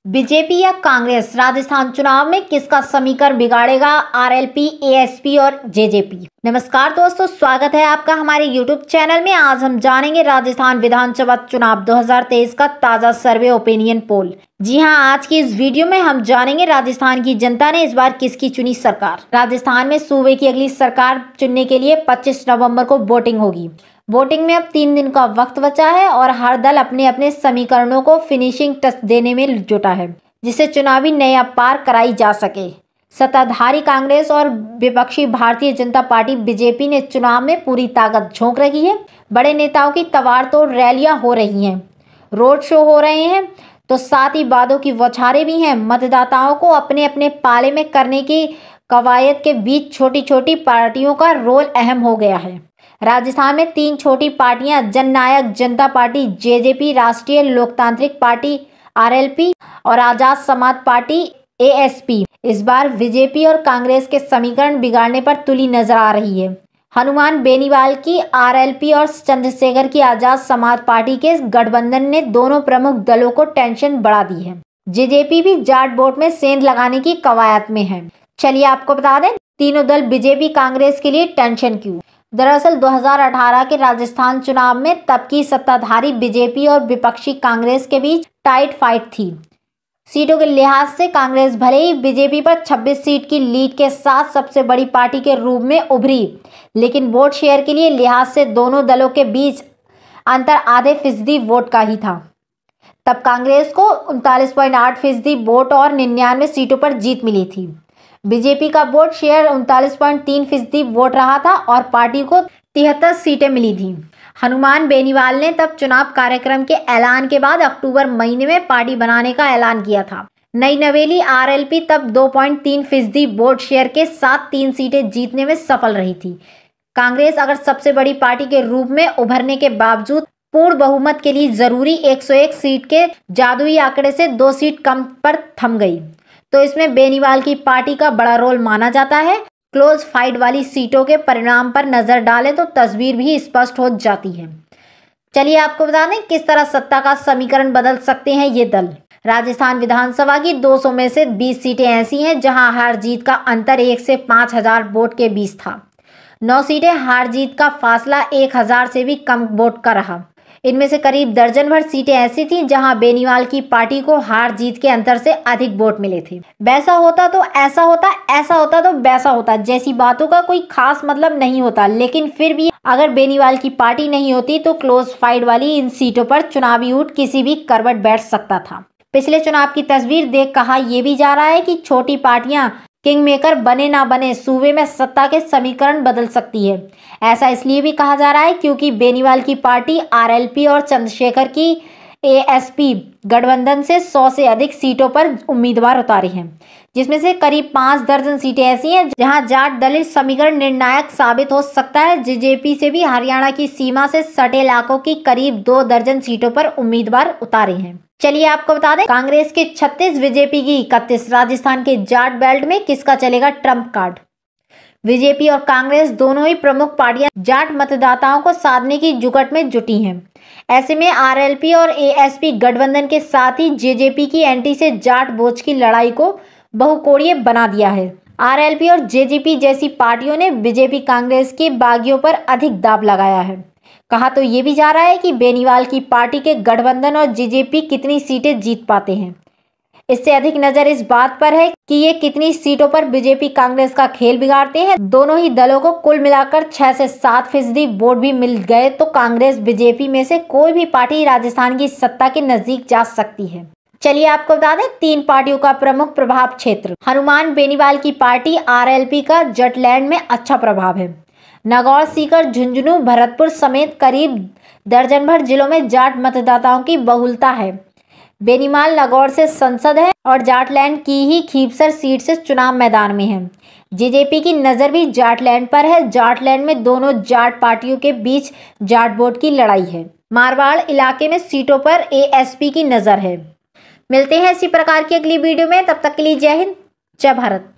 BJP या कांग्रेस राजस्थान चुनाव में किसका समीकरण बिगाड़ेगा? आरएलपी, एएसपी और जेजेपी। नमस्कार दोस्तों, स्वागत है आपका हमारे यूट्यूब चैनल में। आज हम जानेंगे राजस्थान विधानसभा चुनाव 2023 का ताजा सर्वे ओपिनियन पोल। जी हां, आज की इस वीडियो में हम जानेंगे राजस्थान की जनता ने इस बार किसकी चुनी सरकार। राजस्थान में सूबे की अगली सरकार चुनने के लिए 25 नवंबर को वोटिंग होगी। वोटिंग में अब 3 दिन का वक्त बचा है और हर दल अपने अपने समीकरणों को फिनिशिंग टच देने में जुटा है, जिससे चुनावी नया पार कराई जा सके। सत्ताधारी कांग्रेस और विपक्षी भारतीय जनता पार्टी बीजेपी ने चुनाव में पूरी ताकत झोंक रही है। बड़े नेताओं की तवारतोड़ रैलियां हो रही हैं, रोड शो हो रहे हैं, तो साथ ही वादों की बौछारें भी हैं। मतदाताओं को अपने अपने पाले में करने की कवायद के बीच छोटी छोटी पार्टियों का रोल अहम हो गया है। राजस्थान में 3 छोटी पार्टियां जननायक जनता पार्टी, जेजेपी, राष्ट्रीय लोकतांत्रिक पार्टी आरएलपी और आजाद समाज पार्टी एएसपी इस बार बीजेपी और कांग्रेस के समीकरण बिगाड़ने पर तुली नजर आ रही है। हनुमान बेनीवाल की आरएलपी और चंद्रशेखर की आजाद समाज पार्टी के गठबंधन ने दोनों प्रमुख दलों को टेंशन बढ़ा दी है। जेजेपी भी जाट वोट में सेंध लगाने की कवायद में है। चलिए आपको बता दें, तीनों दल बीजेपी कांग्रेस के लिए टेंशन क्यों। दरअसल 2018 के राजस्थान चुनाव में तब की सत्ताधारी बीजेपी और विपक्षी कांग्रेस के बीच टाइट फाइट थी। सीटों के लिहाज से कांग्रेस भले ही बीजेपी पर 26 सीट की लीड के साथ सबसे बड़ी पार्टी के रूप में उभरी, लेकिन वोट शेयर के लिए लिहाज से दोनों दलों के बीच अंतर आधे फीसदी वोट का ही था। तब कांग्रेस को 39.8% वोट और 99 सीटों पर जीत मिली थी। बीजेपी का वोट शेयर 39.3% वोट रहा था और पार्टी को 73 सीटें मिली थी। हनुमान बेनीवाल ने तब चुनाव कार्यक्रम के ऐलान के बाद अक्टूबर महीने में पार्टी बनाने का ऐलान किया था। नई नवेली आरएलपी तब 2.3% वोट शेयर के साथ 3 सीटें जीतने में सफल रही थी। कांग्रेस अगर सबसे बड़ी पार्टी के रूप में उभरने के बावजूद पूर्ण बहुमत के लिए जरूरी 101 सीट के जादुई आंकड़े से 2 सीट कम पर थम गई, तो इसमें बेनीवाल की पार्टी का बड़ा रोल माना जाता है। क्लोज फाइट वाली सीटों के परिणाम पर नजर डालें तो तस्वीर भी स्पष्ट हो जाती है। चलिए आपको बता दें किस तरह सत्ता का समीकरण बदल सकते हैं ये दल। राजस्थान विधानसभा की 200 में से 20 सीटें ऐसी हैं जहां हार जीत का अंतर 1 से 5,000 वोट के बीच था। 9 सीटें हार जीत का फासला 1,000 से भी कम वोट का रहा। इनमें से करीब दर्जन भर सीटें ऐसी थीं जहां बेनीवाल की पार्टी को हार जीत के अंतर से अधिक वोट मिले थे। वैसा होता तो ऐसा होता, ऐसा होता तो वैसा होता जैसी बातों का कोई खास मतलब नहीं होता, लेकिन फिर भी अगर बेनीवाल की पार्टी नहीं होती तो क्लोज फाइट वाली इन सीटों पर चुनावी ऊंट किसी भी करवट बैठ सकता था। पिछले चुनाव की तस्वीर देख कहा यह भी जा रहा है कि छोटी पार्टियां किंग मेकर बने ना बने, सूबे में सत्ता के समीकरण बदल सकती है। ऐसा इसलिए भी कहा जा रहा है क्योंकि बेनीवाल की पार्टी आरएलपी और चंद्रशेखर की एएसपी गठबंधन से 100 से अधिक सीटों पर उम्मीदवार उतारे हैं, जिसमें से करीब 5 दर्जन सीटें ऐसी हैं जहां जाट दलित समीकरण निर्णायक साबित हो सकता है। जेजेपी से भी हरियाणा की सीमा से सटे इलाकों की करीब 2 दर्जन सीटों पर उम्मीदवार उतारे हैं। चलिए आपको बता दें, कांग्रेस के 36, बीजेपी की 31, राजस्थान के जाट बेल्ट में किसका चलेगा ट्रम्प कार्ड। बीजेपी और कांग्रेस दोनों ही प्रमुख पार्टियां जाट मतदाताओं को साधने की जुगट में जुटी हैं। ऐसे में आरएलपी और एएसपी गठबंधन के साथ ही जेजेपी की एंट्री से जाट वोट की लड़ाई को बहुकोणीय बना दिया है। आरएलपी और जेजेपी जैसी पार्टियों ने बीजेपी कांग्रेस के बागियों पर अधिक दाब लगाया है। कहा तो ये भी जा रहा है कि बेनीवाल की पार्टी के गठबंधन और जेजेपी कितनी सीटें जीत पाते हैं। इससे अधिक नजर इस बात पर है कि ये कितनी सीटों पर बीजेपी कांग्रेस का खेल बिगाड़ते हैं। दोनों ही दलों को कुल मिलाकर 6 से 7% वोट भी मिल गए तो कांग्रेस बीजेपी में से कोई भी पार्टी राजस्थान की सत्ता के नजदीक जा सकती है। चलिए आपको बता दें 3 पार्टियों का प्रमुख प्रभाव क्षेत्र। हनुमान बेनीवाल की पार्टी आरएलपी का जटलैंड में अच्छा प्रभाव है। नागौर, सीकर, झुंझुनू, भरतपुर समेत करीब दर्जन भर जिलों में जाट मतदाताओं की बहुलता है। बेनीवाल नागौर से सांसद है और जाटलैंड की ही खीपसर सीट से चुनाव मैदान में है। जेजेपी की नज़र भी जाटलैंड पर है। जाटलैंड में दोनों जाट पार्टियों के बीच जाट वोट की लड़ाई है। मारवाड़ इलाके में सीटों पर एएसपी की नज़र है। मिलते हैं इसी प्रकार की अगली वीडियो में, तब तक के लिए जय हिंद, जय भारत।